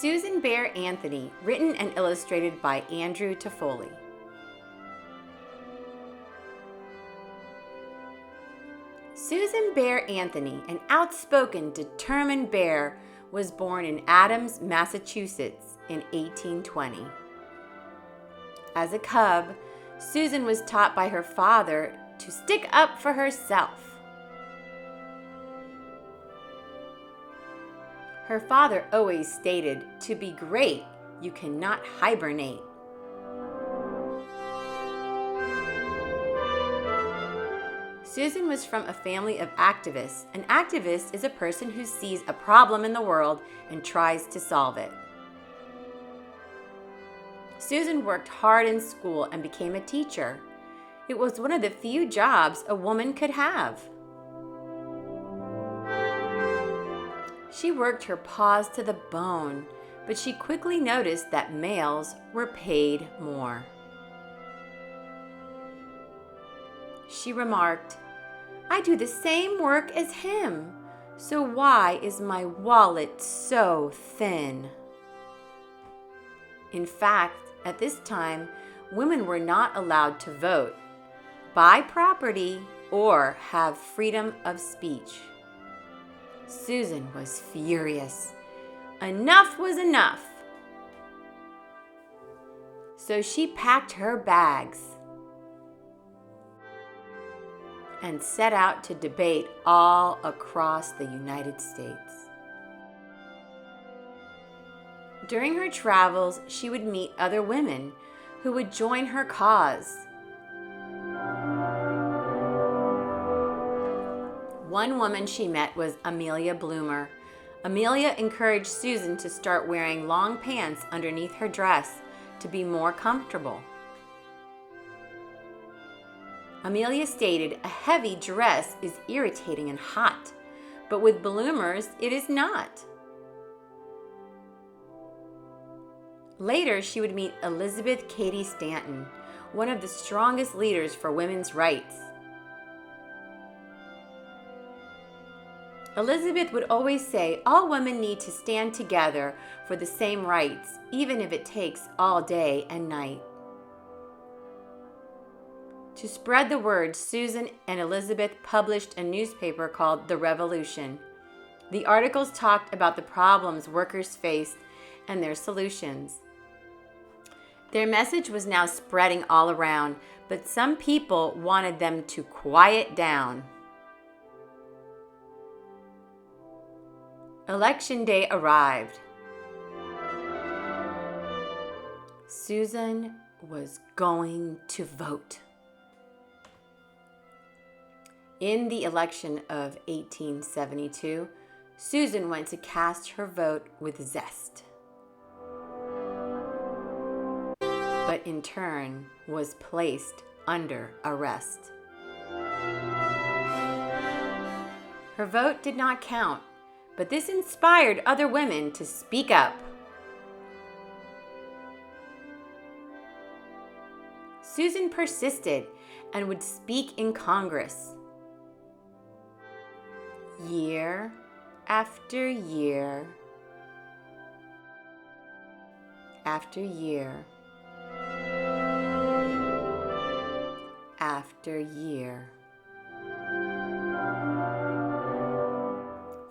Susan Bear Anthony, written and illustrated by Andrew Toffoli. Susan Bear Anthony, an outspoken, determined bear, was born in Adams, Massachusetts in 1820. As a cub, Susan was taught by her father to stick up for herself. Her father always stated, "To be great, you cannot hibernate." Susan was from a family of activists. An activist is a person who sees a problem in the world and tries to solve it. Susan worked hard in school and became a teacher. It was one of the few jobs a woman could have. She worked her paws to the bone, but she quickly noticed that males were paid more. She remarked, "I do the same work as him, so why is my wallet so thin?" In fact, at this time, women were not allowed to vote, buy property, or have freedom of speech. Susan was furious. Enough was enough. So she packed her bags and set out to debate all across the United States. During her travels, she would meet other women who would join her cause. One woman she met was Amelia Bloomer. Amelia encouraged Susan to start wearing long pants underneath her dress to be more comfortable. Amelia stated, "A heavy dress is irritating and hot, but with bloomers it is not." Later, she would meet Elizabeth Cady Stanton, one of the strongest leaders for women's rights. Elizabeth would always say, "All women need to stand together for the same rights, even if it takes all day and night." To spread the word, Susan and Elizabeth published a newspaper called The Revolution. The articles talked about the problems workers faced and their solutions. Their message was now spreading all around, but some people wanted them to quiet down. Election day arrived. Susan was going to vote. In the election of 1872, Susan went to cast her vote with zest, but in turn was placed under arrest. Her vote did not count, but this inspired other women to speak up. Susan persisted and would speak in Congress. Year after year after year after year.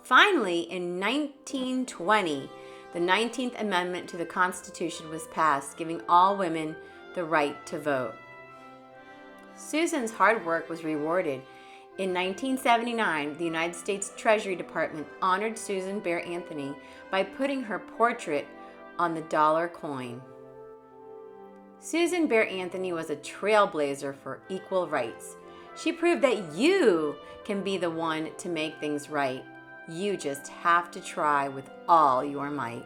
Finally, in 1920, the 19th Amendment to the Constitution was passed, giving all women the right to vote. Susan's hard work was rewarded. In 1979, the United States Treasury Department honored Susan Bear Anthony by putting her portrait on the dollar coin. Susan Bear Anthony was a trailblazer for equal rights. She proved that you can be the one to make things right. You just have to try with all your might.